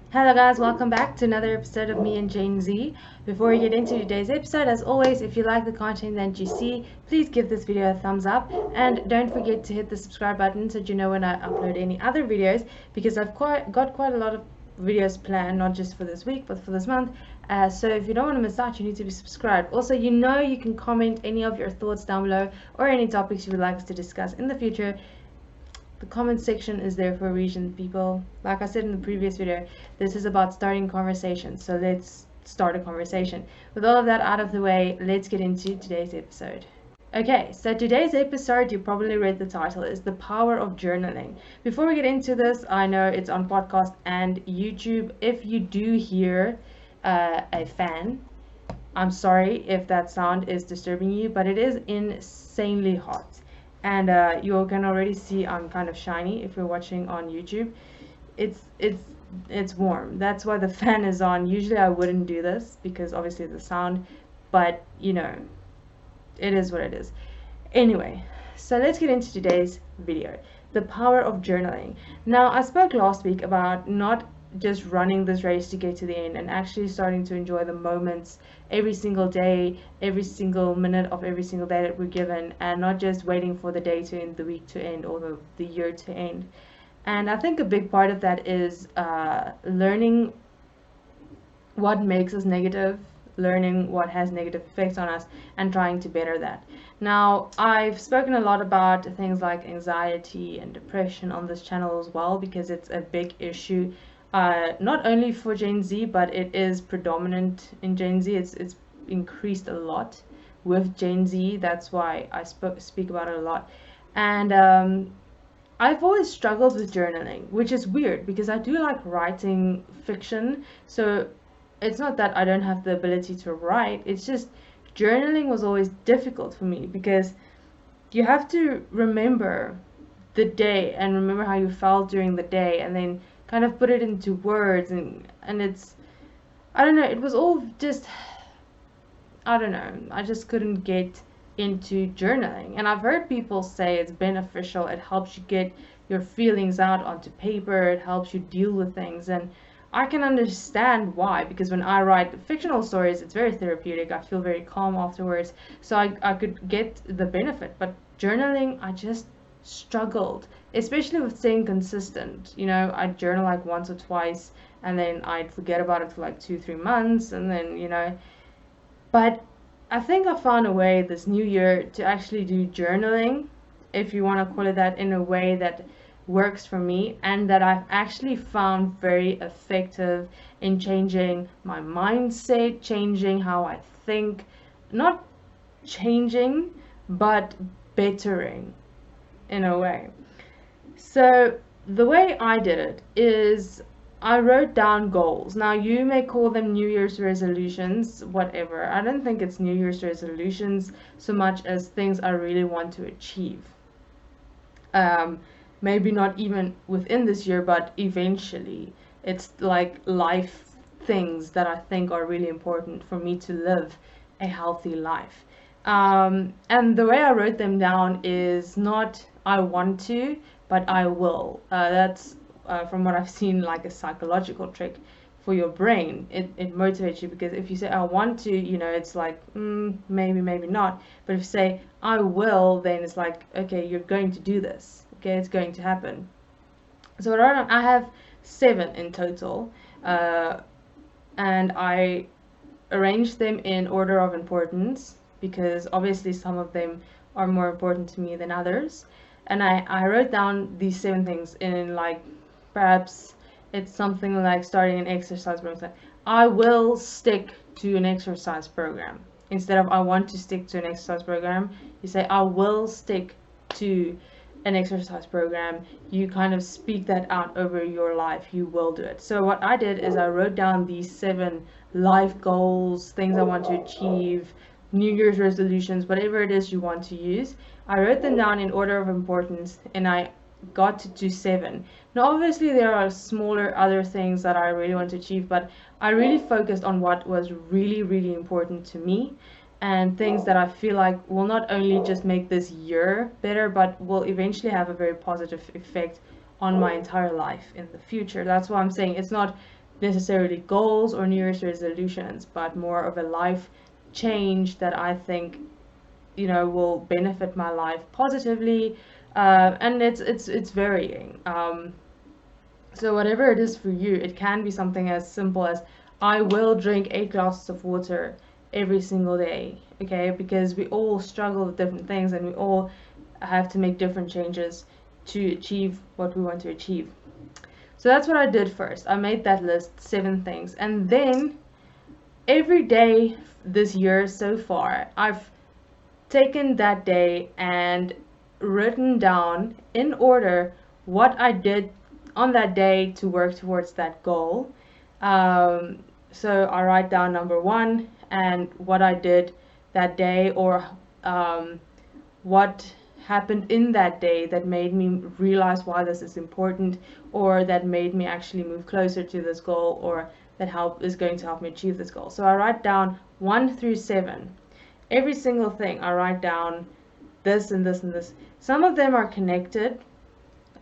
Hello guys, welcome back to another episode of me and Jane Z. Before we get into today's episode, as always, if you like the content that you see, please give this video a thumbs up and don't forget to hit the subscribe button so that you know when I upload any other videos, because I've got quite a lot of videos planned, not just for this week but for this month. So if you don't want to miss out, you need to be subscribed. Also, you can comment any of your thoughts down below or any topics you would like us to discuss in the future. The comment section is there for a reason, people. Like I said in the previous video, this is about starting conversations, so let's start a conversation. With all of that out of the way, let's get into today's episode. Okay, so today's episode, you probably read the title, is The Power of Journaling. Before we get into this, I know it's on podcast and YouTube. If you do hear a fan, I'm sorry if that sound is disturbing you, but it is insanely hot. And you can already see I'm kind of shiny if you're watching on YouTube. It's warm. That's why the fan is on. Usually I wouldn't do this because obviously the sound, but it is what it is. Anyway, so let's get into today's video. The power of journaling. Now, I spoke last week about not just running this race to get to the end and actually starting to enjoy the moments every single day, every single minute of every single day that we're given, and not just waiting for the day to end, the week to end, or the year to end. And I think a big part of that is learning what makes us negative, learning what has negative effects on us, and trying to better that. Now, I've spoken a lot about things like anxiety and depression on this channel as well, because it's a big issue, not only for Gen Z, but it is predominant in Gen Z. It's increased a lot with Gen Z. That's why I speak about it a lot. And I've always struggled with journaling, which is weird because I do like writing fiction. So it's not that I don't have the ability to write, it's just journaling was always difficult for me because you have to remember the day and remember how you felt during the day and then kind of put it into words, and it's, I don't know, it was all just, I don't know, I just couldn't get into journaling. And I've heard people say it's beneficial, it helps you get your feelings out onto paper, it helps you deal with things, and I can understand why, because when I write fictional stories, it's very therapeutic. I feel very calm afterwards, so I could get the benefit. But journaling, I just struggled, especially with staying consistent. I'd journal like once or twice, and then I'd forget about it for like 2-3 months, and then. But I think I found a way this new year to actually do journaling, if you want to call it that, in a way that works for me and that I've actually found very effective in changing my mindset, changing how I think, not changing, but bettering in a way. So the way I did it is I wrote down goals. Now, you may call them New Year's resolutions, whatever. I don't think it's New Year's resolutions so much as things I really want to achieve. Maybe not even within this year, but eventually. It's like life things that I think are really important for me to live a healthy life. And the way I wrote them down is not I want to, but I will. That's from what I've seen, like a psychological trick for your brain. It motivates you, because if you say I want to, it's like maybe, maybe not. But if you say I will, then it's like, okay, you're going to do this. Okay, it's going to happen. So what I have 7 in total, and I arranged them in order of importance, because obviously some of them are more important to me than others. And I wrote down these 7 things in, like, perhaps it's something like starting an exercise program. I will stick to an exercise program. Instead of I want to stick to an exercise program, you say I will stick to an exercise program. You kind of speak that out over your life. You will do it. So what I did is I wrote down these 7 life goals, things I want to achieve, New Year's resolutions, whatever it is you want to use. I wrote them down in order of importance, and I got to 7. Now obviously there are smaller other things that I really want to achieve, but I really focused on what was really, really important to me, and things that I feel like will not only just make this year better, but will eventually have a very positive effect on my entire life in the future. That's why I'm saying it's not necessarily goals or New Year's resolutions, but more of a life change that I think, you know, will benefit my life positively. And it's varying. So whatever it is for you, it can be something as simple as I will drink 8 glasses of water every single day. Okay, because we all struggle with different things, and we all have to make different changes to achieve what we want to achieve. So that's what I did first. I made that list, 7 things, and then every day this year so far, I've taken that day and written down in order what I did on that day to work towards that goal. So I write down number 1 and what I did that day, or what happened in that day that made me realize why this is important, or that made me actually move closer to this goal, or that is going to help me achieve this goal. So I write down 1 through 7. Every single thing I write down, this and this and this. Some of them are connected.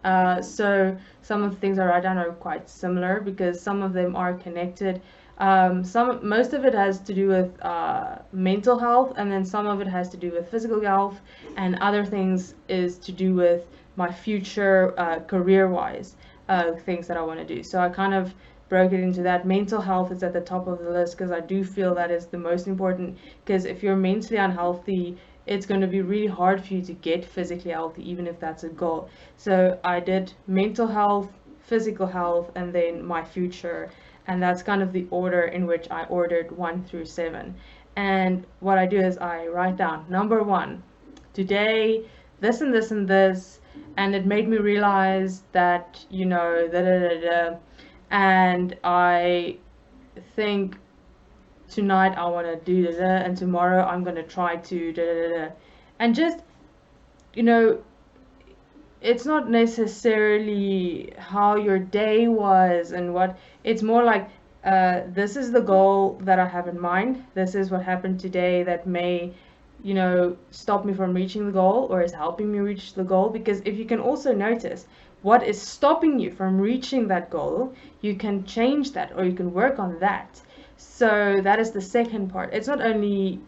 So some of the things I write down are quite similar because some of them are connected. Most of it has to do with mental health, and then some of it has to do with physical health, and other things is to do with my future career-wise things that I want to do. So I kind of broke it into that. Mental health is at the top of the list because I do feel that is the most important, because if you're mentally unhealthy, it's going to be really hard for you to get physically healthy, even if that's a goal. So I did mental health, physical health, and then my future. And that's kind of the order in which I ordered 1 through 7. And what I do is I write down number 1, today, this and this and this, and it made me realize that, you know, and I think tonight I want to do and tomorrow I'm going to try to and just, you know, it's not necessarily how your day was and what, it's more like this is the goal that I have in mind, this is what happened today that may, you know, stop me from reaching the goal or is helping me reach the goal. Because if you can also notice what is stopping you from reaching that goal, you can change that, or you can work on that. So that is the second part. It's not only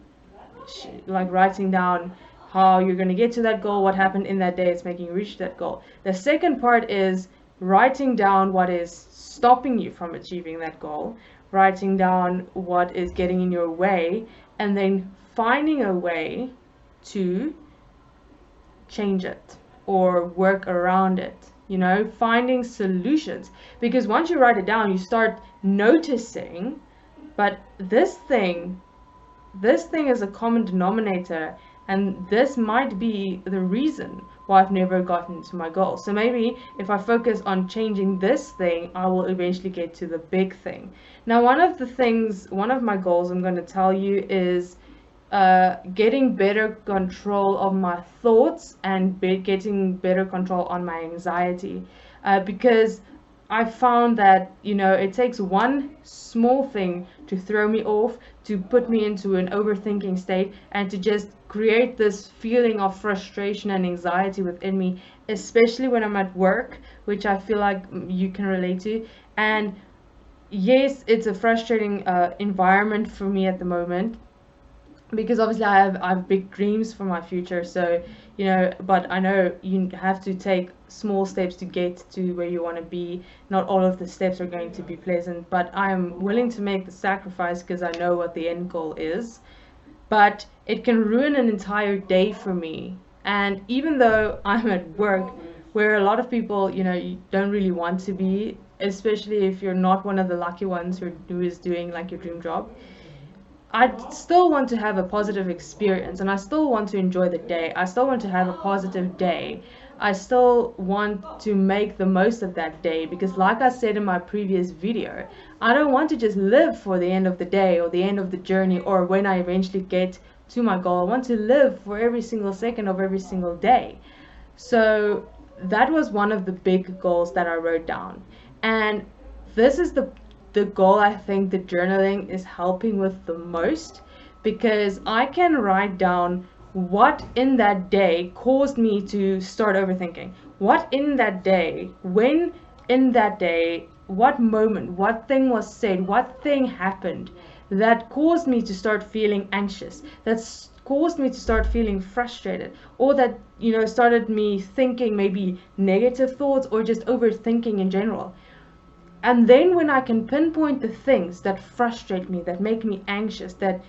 like writing down how you're going to get to that goal, what happened in that day is making you reach that goal. The second part is writing down what is stopping you from achieving that goal, writing down what is getting in your way, and then finding a way to change it or work around it. You know, finding solutions. Because once you write it down, you start noticing, but this thing is a common denominator, and this might be the reason why I've never gotten to my goal. So maybe if I focus on changing this thing, I will eventually get to the big thing. Now, one of my goals I'm going to tell you is getting better control of my thoughts and getting better control on my anxiety, because I found that, you know, it takes one small thing to throw me off, to put me into an overthinking state, and to just create this feeling of frustration and anxiety within me, especially when I'm at work, which I feel like you can relate to. And yes, it's a frustrating environment for me at the moment, because obviously I have big dreams for my future. So, you know, but I know you have to take small steps to get to where you want to be. Not all of the steps are going to be pleasant, but I am willing to make the sacrifice because I know what the end goal is. But it can ruin an entire day for me. And even though I'm at work, where a lot of people, you know, you don't really want to be, especially if you're not one of the lucky ones who is doing like your dream job, I still want to have a positive experience, and I still want to enjoy the day. I still want to have a positive day. I still want to make the most of that day, because like I said in my previous video, I don't want to just live for the end of the day or the end of the journey or when I eventually get to my goal. I want to live for every single second of every single day. So that was one of the big goals that I wrote down. And this is the goal I think the journaling is helping with the most, because I can write down what in that day caused me to start overthinking. What in that day, when in that day what moment, what thing was said, what thing happened that caused me to start feeling anxious, that's caused me to start feeling frustrated, or that, you know, started me thinking maybe negative thoughts or just overthinking in general. And then when I can pinpoint the things that frustrate me, that make me anxious, that,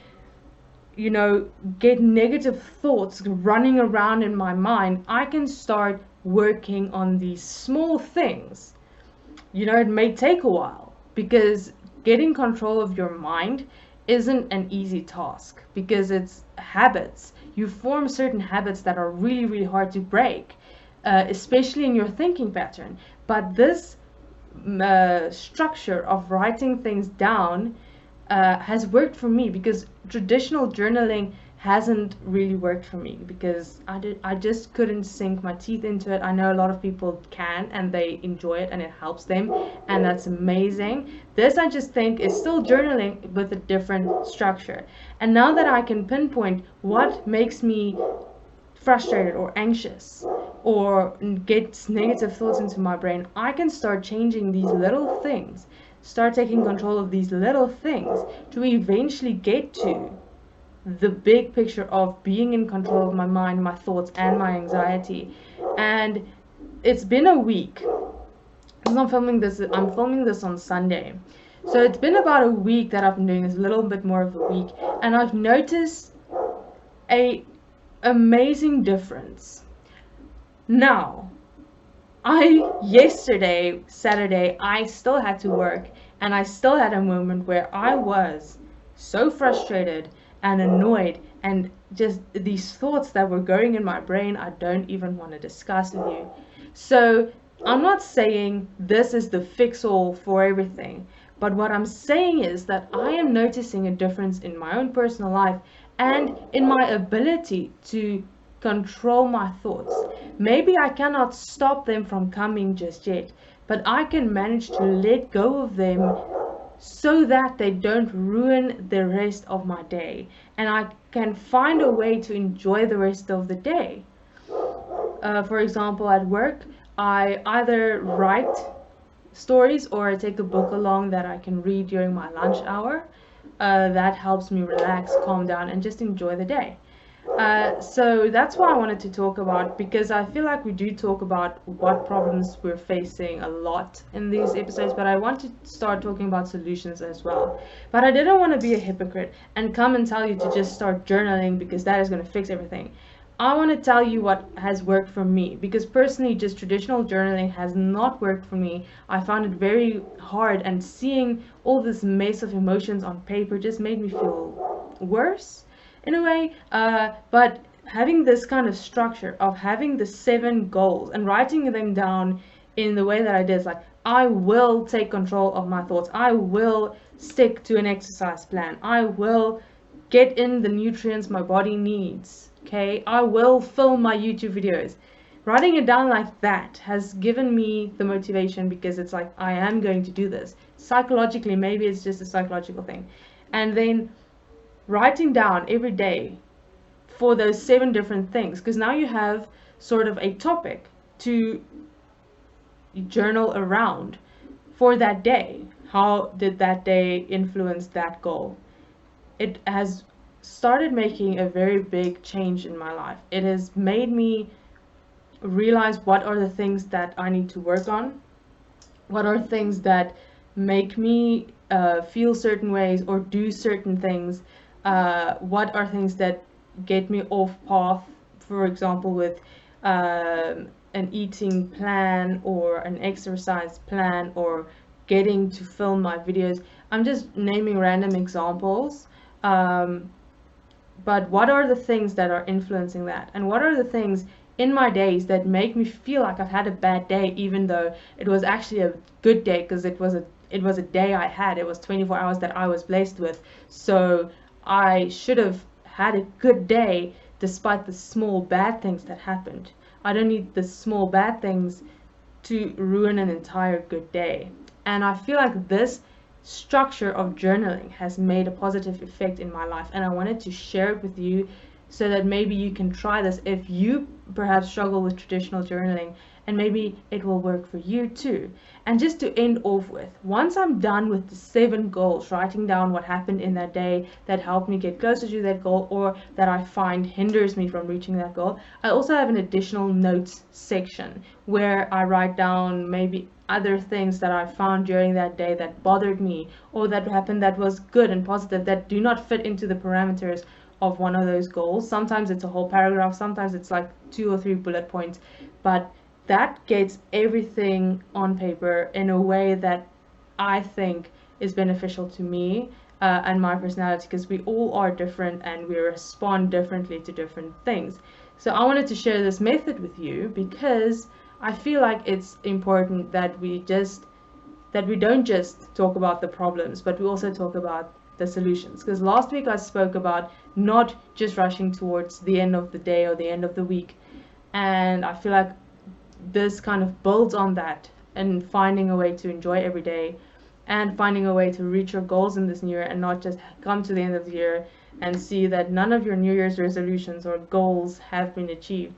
you know, get negative thoughts running around in my mind, I can start working on these small things. You know, it may take a while, because getting control of your mind isn't an easy task, because it's habits. You form certain habits that are really, really hard to break, especially in your thinking pattern. But this structure of writing things down has worked for me, because traditional journaling hasn't really worked for me, because I just couldn't sink my teeth into it. I know a lot of people can, and they enjoy it and it helps them, and that's amazing. This, I just think, is still journaling with a different structure. And now that I can pinpoint what makes me frustrated or anxious or get negative thoughts into my brain, I can start changing these little things, start taking control of these little things, to eventually get to the big picture of being in control of my mind, my thoughts, and my anxiety. And it's been a week. I'm filming this on Sunday. So it's been about a week that I've been doing this, a little bit more of a week, and I've noticed a amazing difference. Now, yesterday, Saturday, I still had to work, and I still had a moment where I was so frustrated and annoyed, and just these thoughts that were going in my brain, I don't even want to discuss with you. So I'm not saying this is the fix-all for everything, but what I'm saying is that I am noticing a difference in my own personal life and in my ability to control my thoughts. Maybe I cannot stop them from coming just yet, but I can manage to let go of them so that they don't ruin the rest of my day, and I can find a way to enjoy the rest of the day. For example, at work, I either write stories or I take a book along that I can read during my lunch hour. That helps me relax, calm down, and just enjoy the day. So that's what I wanted to talk about, because I feel like we do talk about what problems we're facing a lot in these episodes, but I want to start talking about solutions as well. But I didn't want to be a hypocrite and come and tell you to just start journaling because that is going to fix everything. I want to tell you what has worked for me, because personally, just traditional journaling has not worked for me. I found it very hard, and seeing all this mess of emotions on paper just made me feel worse in a way. But having this kind of structure of having the 7 goals and writing them down in the way that I did, like, I will take control of my thoughts, I will stick to an exercise plan, I will get in the nutrients my body needs, okay, I will film my YouTube videos. Writing it down like that has given me the motivation, because it's like, I am going to do this. Psychologically, maybe it's just a psychological thing. And then writing down every day for those 7 different things, because now you have sort of a topic to journal around for that day. How did that day influence that goal? It has started making a very big change in my life. It has made me realize what are the things that I need to work on, what are things that make me feel certain ways or do certain things, what are things that get me off path, for example with an eating plan or an exercise plan or getting to film my videos. I'm just naming random examples, but what are the things that are influencing that, and what are the things in my days that make me feel like I've had a bad day, even though it was actually a good day, because it was a day I had. It was 24 hours that I was blessed with, so I should have had a good day despite the small bad things that happened. I don't need the small bad things to ruin an entire good day. And I feel like this structure of journaling has made a positive effect in my life, and I wanted to share it with you so that maybe you can try this if you perhaps struggle with traditional journaling and maybe it will work for you too. And just to end off with, once I'm done with the 7 goals, writing down what happened in that day that helped me get closer to that goal or that I find hinders me from reaching that goal, I also have an additional notes section where I write down maybe other things that I found during that day that bothered me or that happened that was good and positive that do not fit into the parameters of one of those goals. Sometimes it's a whole paragraph, sometimes it's like 2 or 3 bullet points, but that gets everything on paper in a way that I think is beneficial to me and my personality, because we all are different and we respond differently to different things. So I wanted to share this method with you because I feel like it's important that we don't just talk about the problems, but we also talk about the solutions. Because last week I spoke about not just rushing towards the end of the day or the end of the week, and I feel like this kind of builds on that and finding a way to enjoy every day and finding a way to reach your goals in this new year and not just come to the end of the year and see that none of your New Year's resolutions or goals have been achieved.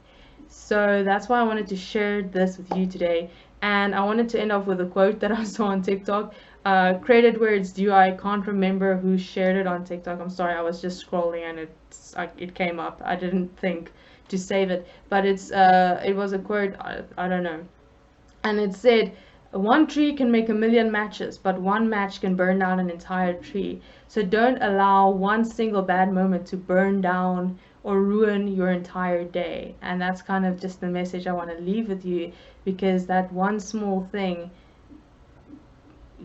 So that's why I wanted to share this with you today. And I wanted to end off with a quote that I saw on TikTok. Credit where it's due. I can't remember who shared it on TikTok. I'm sorry, I was just scrolling and it came up. I didn't think to save it, but it was a quote. I don't know, and it said, "One tree can make a million matches, but one match can burn down an entire tree. So don't allow one single bad moment to burn down or ruin your entire day." And that's kind of just the message I want to leave with you, because that one small thing,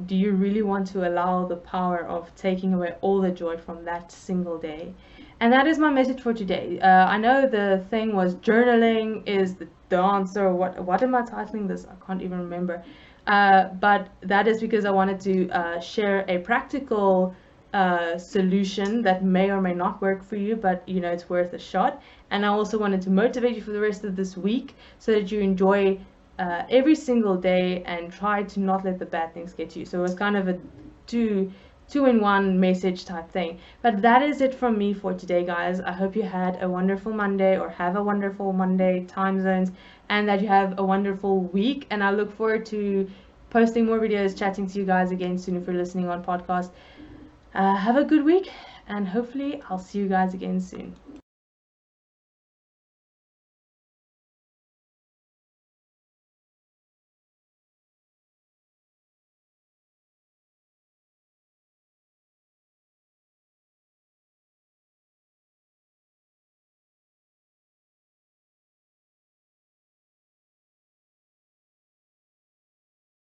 do you really want to allow the power of taking away all the joy from that single day? And that is my message for today. I know the thing was journaling is the answer. What am I titling this? I can't even remember. But that is because I wanted to share a practical solution that may or may not work for you, but it's worth a shot. And I also wanted to motivate you for the rest of this week so that you enjoy every single day and try to not let the bad things get you. So it was kind of a two-in-one message type thing. But that is it from me for today, guys. I hope you had a wonderful Monday, or have a wonderful Monday time zones, and that you have a wonderful week. And I look forward to posting more videos, chatting to you guys again soon if you're listening on podcast. Have a good week, and hopefully I'll see you guys again soon.